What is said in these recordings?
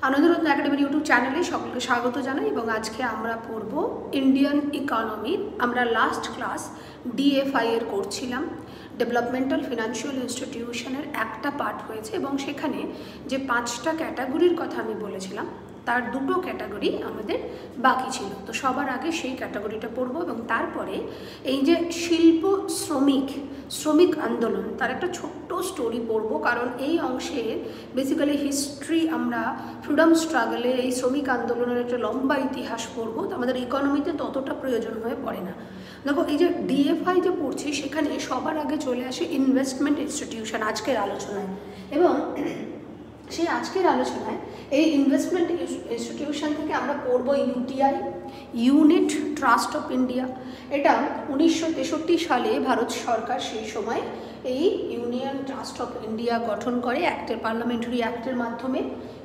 আনন্দরত্ন একাডেমির ইউটিউব চ্যানেলে সকলকে স্বাগত জানাই এবং আজকে আমরা পড়ব ইন্ডিয়ান ইকোনমি। আমরা লাস্ট ক্লাস ডিএফআই এর করছিলাম, ডেভেলপমেন্টাল ফিনান্সিয়াল ইনস্টিটিউশনের একটা পার্ট হয়েছে এবং সেখানে যে 5টা ক্যাটাগরির কথা আমি বলেছিলাম তার 2টো ক্যাটাগরি আমাদের বাকি ছিল। তো সবার আগে সেই ক্যাটাগরিটা পড়ব এবং তারপরে এই যে শিল্প শ্রমিক আন্দোলন তার একটা ছোট্ট স্টোরি পড়ব, কারণ এই অংশে বেসিক্যালি হিস্ট্রি, আমরা ফ্রিডম স্ট্রাগলে এই শ্রমিক আন্দোলনের একটা লম্বা ইতিহাস পড়ব, তো আমাদের ইকোনমিতে ততটা প্রয়োজন হয়ে পড়ে না। দেখো, এই যে ডিএফআই যে পড়ছি সেখানে সবার আগে চলে আসে ইনভেস্টমেন্ট ইনস্টিটিউশন আজকের আলোচনায়, এবং সেই আজকের আলোচনায় এই ইনভেস্টমেন্ট ইনস্টিটিউশন থেকে আমরা পড়ব UTI, unit trust of India. এটা 1963 সালে ভারত সরকার সেই সময় এই ইউনিয়ন ট্রাস্ট অফ ইন্ডিয়া গঠন করে পার্লামেন্টারি অ্যাক্টের মাধ্যমে।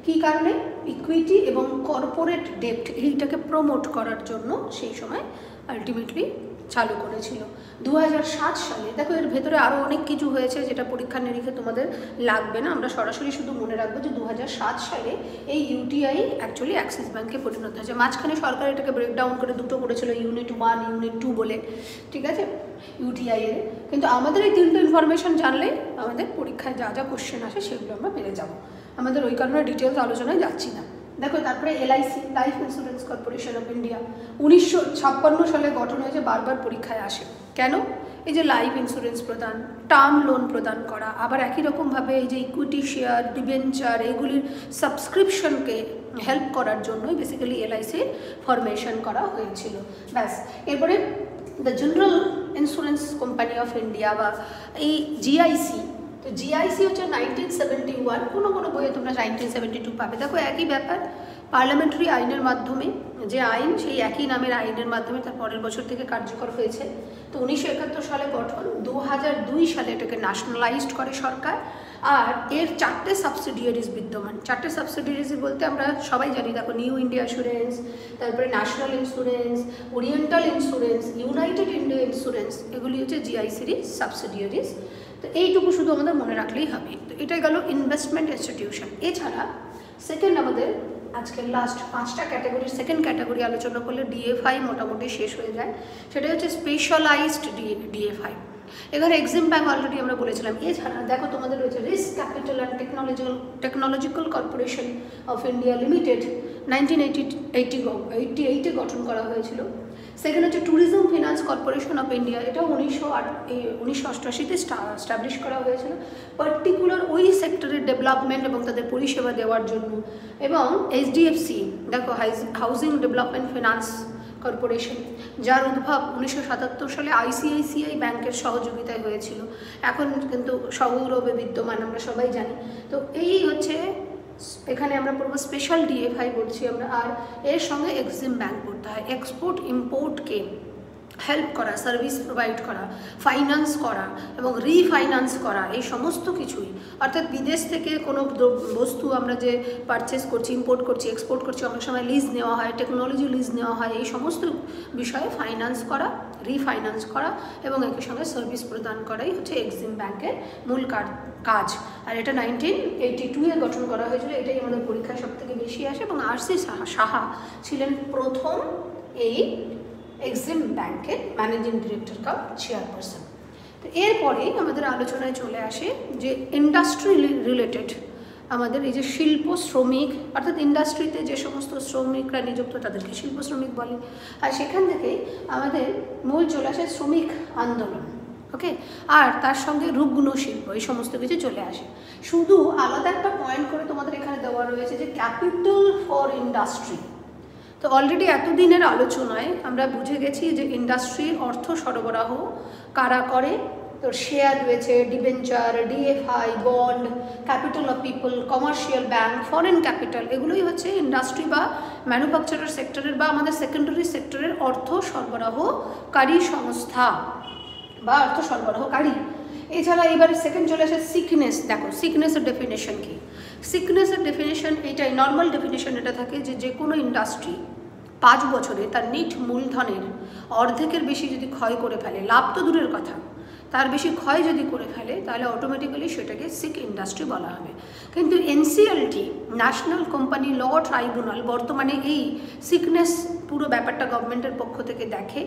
কী কারণে? ইকুইটি এবং কর্পোরেট ডেপ্ট এইটাকে প্রমোট করার জন্য সেই সময় আলটিমেটলি চালু করেছিল 2007 সালে। দেখো, এর ভেতরে আরও অনেক কিছু হয়েছে যেটা পরীক্ষা নিরীক্ষে তোমাদের লাগবে না, আমরা সরাসরি শুধু মনে রাখবো যে 2007 সালে এই ইউটিআই অ্যাকচুয়ালি অ্যাক্সিস ব্যাঙ্কে পরিণত হয়েছে। মাঝখানে সরকার এটাকে ব্রেকডাউন করে দুটো করেছিল, ইউনিট 1 ইউনিট 2 বলে, ঠিক আছে, ইউটিআই এর। কিন্তু আমাদের এই 3টে ইনফরমেশন জানলে আমাদের পরীক্ষায় যা যা কোশ্চেন আসে সেগুলো আমরা পেরে যাব, আমাদের ওই কারণে ডিটেলস আলোচনায় যাচ্ছি না। দেখো, তারপরে LIC, life insurance corporation of India 1956 সালে গঠন হয়েছে, বারবার পরীক্ষায় আসে। কেন? এই যে লাইফ ইন্স্যুরেন্স প্রদান, টার্ম লোন প্রদান করা, আবার একই রকমভাবে এই যে ইকুইটি শেয়ার, ডিবেঞ্চার, এগুলির সাবস্ক্রিপশনকে হেল্প করার জন্যই বেসিক্যালি এলআইসির ফরমেশন করা হয়েছিল। ব্যাস, এরপরে the general insurance company of India বা এই জিআইসি। তো জিআইসি হচ্ছে 1971, কোনো বইয়ে তোমরা 1972 পাবে। দেখো, একই ব্যাপার, পার্লামেন্টারি আইনের মাধ্যমে যে আইন, সেই একই নামের আইনের মাধ্যমে তার পরের বছর থেকে কার্যকর হয়েছে। তো 1971 সালে গঠন, 2002 সালে এটাকে ন্যাশনালাইজড করে সরকার। আর এর 4টে সাবসিডিয়ারিজ বিদ্যমান। 4টে সাবসিডিয়ারিজ বলতে আমরা সবাই জানি, দেখো, নিউ ইন্ডিয়া ইন্স্যুরেন্স, তারপরে national insurance, oriental insurance, United India insurance, এগুলি হচ্ছে জিআইসির সাবসিডিয়ারিজ। তো এইটুকু শুধু আমাদের মনে রাখলেই হবে। তো এটাই গেল ইনভেস্টমেন্ট ইনস্টিটিউশন। এছাড়া সেকেন্ড, আমাদের আজকের লাস্ট 5টা ক্যাটাগরির সেকেন্ড ক্যাটাগরি আলোচনা করলে ডিএফআই মোটামুটি শেষ হয়ে যায়। সেটা হচ্ছে স্পেশালাইজড ডিএফআই। এখানে এক্সিম ব্যাঙ্ক অলরেডি আমরা বলেছিলাম। এছাড়া দেখো, তোমাদের রয়েছে risk capital and technological corporation of India limited, 1988 গঠন করা হয়েছিল। সেকেন্ড হচ্ছে tourism finance corporation of India, এটাও 1988-তে স্টাবলিশ করা হয়েছিল, পার্টিকুলার ওই সেক্টরের ডেভেলপমেন্ট এবং তাদের পরিষেবা দেওয়ার জন্য। এবং এইচডিএফসি, দেখো, হাউজিং ডেভেলপমেন্ট ফিনান্স কর্পোরেশন, যার উদ্ভব 1977 সালে আইসিআইসিআই ব্যাংকের সহযোগিতায় হয়েছিল, এখন কিন্তু সগৌরবে বিদ্যমান, আমরা সবাই জানি। তো এই হচ্ছে, এখানে আমরা পড়বো স্পেশাল ডিএফআই বলছি আমরা। আর এর সঙ্গে এক্সিম ব্যাংক পড়তে হয়। এক্সপোর্ট ইম্পোর্টকে হেল্প করা, সার্ভিস প্রোভাইড করা, ফাইন্যান্স করা এবং রিফাইন্যান্স করা, এই সমস্ত কিছুই, অর্থাৎ বিদেশ থেকে কোনো বস্তু আমরা যে পারচেস করছি, ইম্পোর্ট করছি, এক্সপোর্ট করছি, অনেক সময় লিজ নেওয়া হয়, টেকনোলজি লিজ নেওয়া হয়, এই সমস্ত বিষয়ে ফাইন্যান্স করা, রিফাইন্যান্স করা এবং একই সঙ্গে সার্ভিস প্রদান করাই হচ্ছে এক্সিম ব্যাংকের মূল কাজ। আর এটা 1982 গঠন করা হয়েছিল। এটাই আমাদের পরীক্ষায় সবথেকে বেশি আসে এবং আরসি সাহা ছিলেন প্রথম এই এক্সিম ব্যাংকের ম্যানেজিং ডিরেক্টর কাম চেয়ারপারসন। তো এরপরে আমাদের আলোচনায় চলে আসে যে ইন্ডাস্ট্রি রিলেটেড আমাদের এই যে শিল্প শ্রমিক, অর্থাৎ ইন্ডাস্ট্রিতে যে সমস্ত শ্রমিকরা নিযুক্ত তাদেরকে শিল্প শ্রমিক বলে। আর সেখান থেকে আমাদের মূল চলে আসে শ্রমিক আন্দোলন, ওকে, আর তার সঙ্গে রুগ্ন শিল্প, এই সমস্ত কিছু চলে আসে। শুধু আলাদা একটা পয়েন্ট করে তোমাদের এখানে দেওয়া রয়েছে যে ক্যাপিটাল ফর ইন্ডাস্ট্রি। তো অলরেডি এতদিনের আলোচনায় আমরা বুঝে গেছি যে ইন্ডাস্ট্রির অর্থ সরবরাহ কারা করে। তো শেয়ার রয়েছে, debenture, DFI, bond, capital of people, commercial bank, foreign capital, এগুলোই হচ্ছে ইন্ডাস্ট্রি বা ম্যানুফ্যাকচারার সেক্টরের বা আমাদের সেকেন্ডারি সেক্টরের অর্থ সরবরাহকারী সংস্থা বা অর্থ সরবরাহকারী। এছাড়া এবারে সেকেন্ড চলে আসে সিকনেস। দেখো, সিকনেসের ডেফিনেশন কি? সিকনেসের ডেফিনেশন এইটাই, নর্মাল ডেফিনেশন এটা থাকে যে কোনো ইন্ডাস্ট্রি 5 বছরে তার নিট মূলধনের অর্ধেকের বেশি যদি ক্ষয় করে ফেলে, লাভ তো দূরের কথা, তার বেশি ক্ষয় যদি করে ফেলে তাহলে অটোমেটিক্যালি সেটাকে সিক ইন্ডাস্ট্রি বলা হবে। কিন্তু NCLT national company law tribunal বর্তমানে এই সিকনেস পুরো ব্যাপারটা গভর্নমেন্টের পক্ষ থেকে দেখে,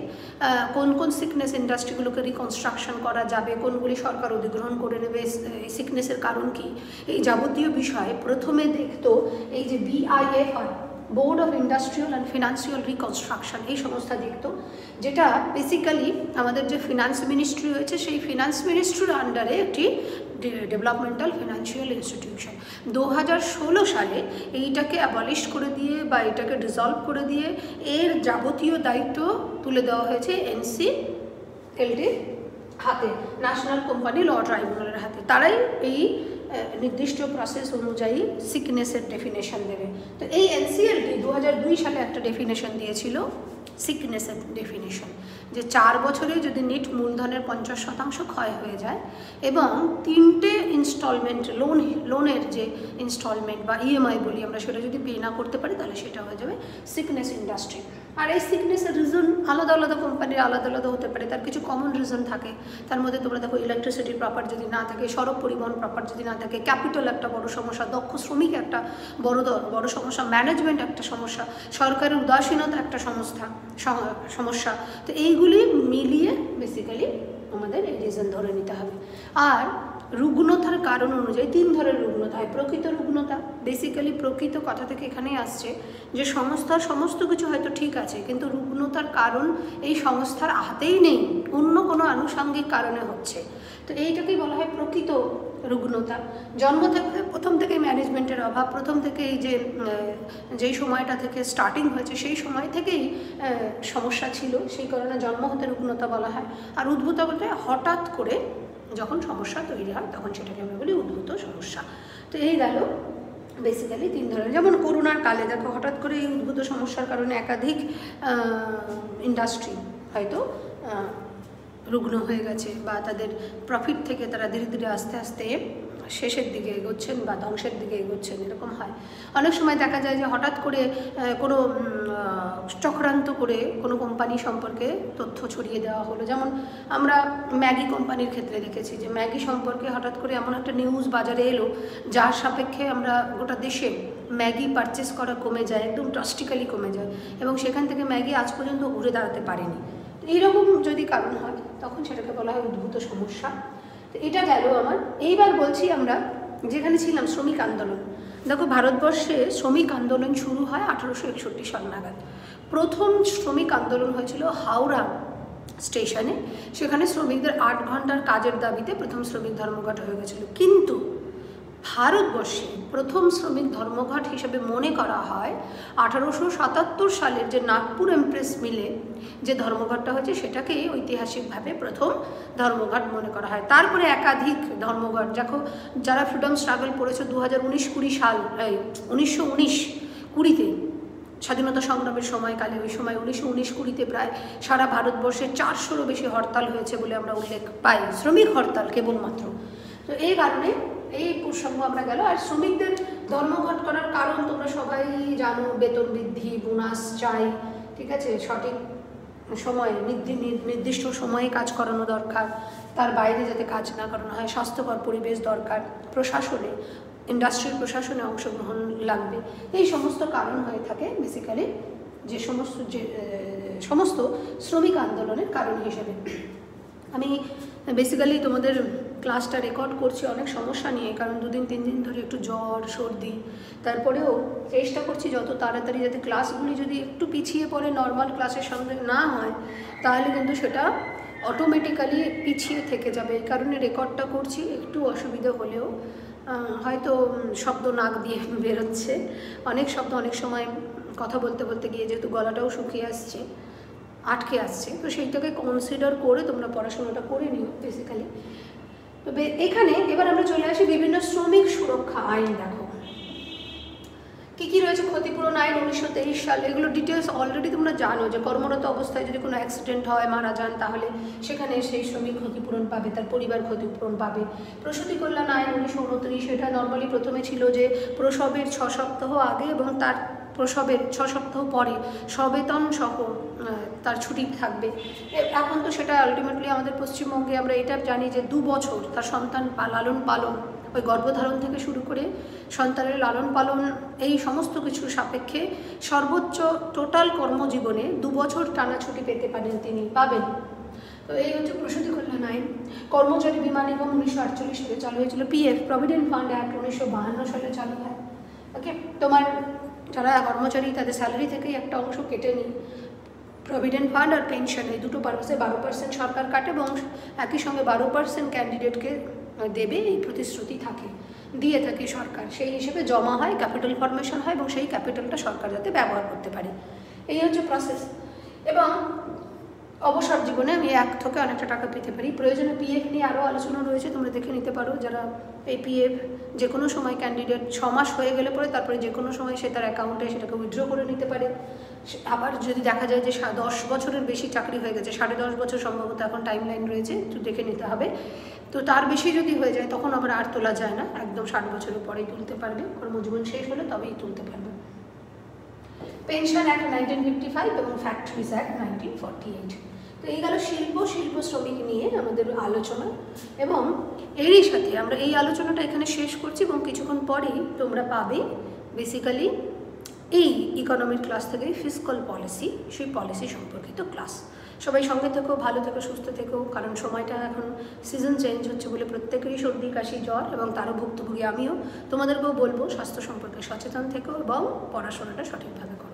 কোন কোন সিকনেস ইন্ডাস্ট্রিগুলোকে রিকনস্ট্রাকশন করা যাবে, কোনগুলি সরকার অধিগ্রহণ করে নেবে, এই সিকনেসের কারণ কি, এই যাবতীয় বিষয়ে প্রথমে দেখতো এই যে BIFR, board of industrial and financial reconstruction, এই সংস্থা দেখতো, যেটা বেসিক্যালি আমাদের যে ফিনান্স মিনিস্ট্রি রয়েছে সেই ফিনান্স মিনিস্ট্রির আন্ডারে একটি ডেভেলপমেন্টাল ফিনান্সিয়াল ইনস্টিটিউশন। 2016 সালে এইটাকে অ্যাবলিশ করে দিয়ে বা এটাকে ডিসলভ করে দিয়ে এর যাবতীয় দায়িত্ব তুলে দেওয়া হয়েছে NCLT হাতে, ন্যাশনাল কোম্পানি ল ট্রাইব্যুনালের হাতে। তারাই এই নির্দিষ্ট প্রসেস অনুযায়ী সিকনেসের ডেফিনেশন দেবে। তো এই NCLT 2002 সালে একটা ডেফিনেশন দিয়েছিল সিকনেসের ডেফিনেশন, যে 4 বছরে যদি নেট মূলধনের 50% ক্ষয় হয়ে যায় এবং 3টে ইনস্টলমেন্ট লোনের যে ইনস্টলমেন্ট বা EMI বলি আমরা, সেটা যদি পে না করতে পারি তাহলে সেটা হয়ে যাবে সিকনেস ইন্ডাস্ট্রি। আর এই সিকনেসের রিজন আলাদা আলাদা কোম্পানির আলাদা আলাদা হতে পারে, তার কিছু কমন রিজন থাকে। তার মধ্যে তোমরা দেখো ইলেকট্রিসিটি প্রপার যদি না থাকে, সড়ক পরিবহন প্রপার যদি না থাকে, ক্যাপিটাল একটা বড় সমস্যা, দক্ষ শ্রমিক একটা বড় সমস্যা, ম্যানেজমেন্ট একটা সমস্যা, সরকারের উদাসীনতা একটা সমস্যা। তো এইগুলি মিলিয়ে বেসিক্যালি আমাদের এই রিজন ধরে নিতে হবে। আর রুগ্নতার কারণ অনুযায়ী 3 ধরনের রুগ্নতা হয়। প্রকৃত রুগ্নতা, বেসিক্যালি প্রকৃত কথা থেকে এখানেই আসছে যে সংস্থার সমস্ত কিছু হয়তো ঠিক আছে, কিন্তু রুগ্নতার কারণ এই সংস্থার হাতেই নেই, অন্য কোনো আনুষঙ্গিক কারণে হচ্ছে। তো এইটাকেই বলা হয় প্রকৃত রুগ্নতা। জন্ম থেকে প্রথম থেকে ম্যানেজমেন্টের অভাব, প্রথম থেকে এই যেই সময়টা থেকে স্টার্টিং হয়েছে সেই সময় থেকেই সমস্যা ছিল, সেই কারণে জন্ম হতে রুগ্নতা বলা হয়। আর উদ্ভূত বলতে হঠাৎ করে যখন সমস্যা তৈরি হয় তখন সেটাকে আমরা বলি উদ্ভূত সমস্যা। তো এই গেল বেসিক্যালি 3 ধরনের। যেমন করোনার কালে দেখো হঠাৎ করে এই উদ্ভূত সমস্যার কারণে একাধিক ইন্ডাস্ট্রি হয়তো রুগ্ন হয়ে গেছে বা তাদের প্রফিট থেকে তারা ধীরে ধীরে আস্তে আস্তে শেষের দিকে এগোচ্ছেন বা ধ্বংসের দিকে এগোচ্ছেন, এরকম হয়। অনেক সময় দেখা যায় যে হঠাৎ করে কোনো চক্রান্ত করে কোনো কোম্পানি সম্পর্কে তথ্য ছড়িয়ে দেওয়া হলো। যেমন আমরা ম্যাগি কোম্পানির ক্ষেত্রে দেখেছি যে ম্যাগি সম্পর্কে হঠাৎ করে এমন একটা নিউজ বাজারে এলো যার সাপেক্ষে আমরা গোটা দেশে ম্যাগি পারচেস করা কমে যায়, একদম ড্রাস্টিক্যালি কমে যায়, এবং সেখান থেকে ম্যাগি আজ পর্যন্ত ঘুরে দাঁড়াতে পারেনি। এইরকম যদি কারণ হয় তখন সেটাকে বলা হয় উদ্ভূত সমস্যা। তো এটা গেল আমার। এইবার বলছি আমরা যেখানে ছিলাম শ্রমিক আন্দোলন। দেখো ভারতবর্ষে শ্রমিক আন্দোলন শুরু হয় 1861 সাল নাগাদ। প্রথম শ্রমিক আন্দোলন হয়েছিল হাওড়া স্টেশনে, সেখানে শ্রমিকদের 8 ঘন্টার কাজের দাবিতে প্রথম শ্রমিক ধর্মঘট হয়ে গেছিল। কিন্তু ভারতবর্ষে প্রথম শ্রমিক ধর্মঘট হিসেবে মনে করা হয় 1877 সালের যে নাগপুর এমপ্রেস মিলে যে ধর্মঘটটা হয়েছে সেটাকেই ঐতিহাসিকভাবে প্রথম ধর্মঘট মনে করা হয়। তারপরে একাধিক ধর্মঘট, দেখো যারা ফ্রিডম স্ট্রাগল পড়েছে 2019-20 সাল 1919-20 স্বাধীনতা সংগ্রামের সময়কালে, ওই সময় 1919-20 প্রায় সারা ভারতবর্ষে 400-রও বেশি হরতাল হয়েছে বলে আমরা উল্লেখ পাই, শ্রমিক হরতাল কেবলমাত্র। তো এই কারণে এই প্রসঙ্গ আমরা গেল। আর শ্রমিকদের ধর্মঘট করার কারণ তোমরা সবাই জানো, বেতন বৃদ্ধি, বোনাস চাই, ঠিক আছে, সঠিক সময়ে নির্দিষ্ট সময়ে কাজ করানো দরকার, তার বাইরে যাতে কাজ না করানো হয়, স্বাস্থ্যকর পরিবেশ দরকার, প্রশাসনে ইন্ডাস্ট্রির প্রশাসনে অংশগ্রহণ লাগবে, এই সমস্ত কারণ হয়ে থাকে বেসিক্যালি যে সমস্ত শ্রমিক আন্দোলনের কারণ হিসেবে। আমি বেসিক্যালি তোমাদের ক্লাসটা রেকর্ড করছি অনেক সমস্যা নিয়ে, কারণ 2-3 দিন ধরে একটু জ্বর সর্দি, তারপরেও চেষ্টা করছি যত তাড়াতাড়ি যাতে ক্লাসগুলি যদি একটু পিছিয়ে পড়ে নর্মাল ক্লাসের সঙ্গে না হয় তাহলে কিন্তু সেটা অটোমেটিক্যালি পিছিয়ে থেকে যাবে। এই কারণে রেকর্ডটা করছি, একটু অসুবিধা হলেও হয়তো শব্দ নাক দিয়ে বেরোচ্ছে, অনেক শব্দ অনেক সময় কথা বলতে বলতে গিয়ে যেহেতু গলাটাও শুকিয়ে আসছে, আটকে আসছে, তো সেইটাকে কনসিডার করে তোমরা পড়াশোনাটা করে নিও বেসিক্যালি। তবে এখানে এবার আমরা চলে আসি বিভিন্ন শ্রমিক সুরক্ষা আইন। দেখো কী রয়েছে। ক্ষতিপূরণ আইন 1923 সাল, এগুলো ডিটেলস অলরেডি তোমরা জানো যে কর্মরত অবস্থায় যদি কোনো অ্যাক্সিডেন্ট হয়, মারা যান, তাহলে সেখানে সেই শ্রমিক ক্ষতিপূরণ পাবে, তার পরিবার ক্ষতিপূরণ পাবে। প্রসূতি কল্যাণ আইন 1929, এটা নর্মালি প্রথমে ছিল যে প্রসবের 6 সপ্তাহ আগে এবং তার প্রসবের 6 সপ্তাহ পরে সবেতন সহ তার ছুটি থাকবে। এখন তো সেটা আলটিমেটলি আমাদের পশ্চিমবঙ্গে আমরা এটা জানি যে 2 বছর তার সন্তান লালন পালন, ওই গর্ভধারণ থেকে শুরু করে সন্তানের লালন পালন, এই সমস্ত কিছুর সাপেক্ষে সর্বোচ্চ টোটাল কর্মজীবনে 2 বছর টানা ছুটি পেতে পারেন, তিনি পাবেন। তো এই হচ্ছে প্রসূতি কল্যাণ আইন। কর্মচারী বীমা নিগম 1948 সালে চালু হয়েছিল। পিএফ প্রভিডেন্ট ফান্ড অ্যাক্ট 1952 সালে চালু হয়। ওকে, তোমার যারা কর্মচারী তাদের স্যালারি থেকেই একটা অংশ কেটে নিই। প্রভিডেন্ট ফান্ড আর পেনশন এই দুটো পারপাসে 12% সরকার কাটে এবং একই সঙ্গে 12% ক্যান্ডিডেটকে দেবে, এই প্রতিশ্রুতি থাকে, দিয়ে থাকে সরকার। সেই হিসেবে জমা হয়, ক্যাপিটাল ফরমেশন হয় এবং সেই ক্যাপিটালটা সরকার যাতে ব্যবহার করতে পারে, এই হচ্ছে প্রসেস। এবং অবসর জীবনে আমি 1 থেকে অনেকটা টাকা পেতে পারি। প্রয়োজনে পিএফ নিয়ে আরও আলোচনা রয়েছে, তোমরা দেখে নিতে পারো। যারা এই পিএফ যে কোনো সময় ক্যান্ডিডেট 6 মাস হয়ে গেলে পরে তারপরে যে কোনো সময় সে তার অ্যাকাউন্টে সেটাকে উইথড্র করে নিতে পারে। আবার যদি দেখা যায় যে 10 বছরের বেশি চাকরি হয়ে গেছে, 10.5 বছর সম্ভবত এখন টাইম লাইন রয়েছে, একটু দেখে নিতে হবে। তো তার বেশি যদি হয়ে যায় তখন আবার আর তোলা যায় না, একদম 60 বছরের পরেই তুলতে পারবে, কর্মজীবন শেষ হলে তবেই তুলতে পারবে। পেনশন অ্যাক্ট 1955 এবং ফ্যাক্টরিজ অ্যাক্ট 1948। তো এই গেল শিল্প শ্রমিক নিয়ে আমাদের আলোচনা। এবং এরই সাথে আমরা এই আলোচনাটা এখানে শেষ করছি এবং কিছুক্ষণ পরেই তোমরা পাবে বেসিক্যালি এই ইকোনমির ক্লাস থেকে ফিস্কাল পলিসি, সেই পলিসি সম্পর্কিত ক্লাস। সবাই সঙ্গে থেকো, ভালো থেকো, সুস্থ থেকো, কারণ সময়টা এখন সিজন চেঞ্জ হচ্ছে বলে প্রত্যেকেরই সর্দি কাশি জ্বর, এবং তারও ভুক্তভোগী আমিও। তোমাদেরকেও বলবো স্বাস্থ্য সম্পর্কে সচেতন থেকো এবং পড়াশোনাটা সঠিকভাবে করো।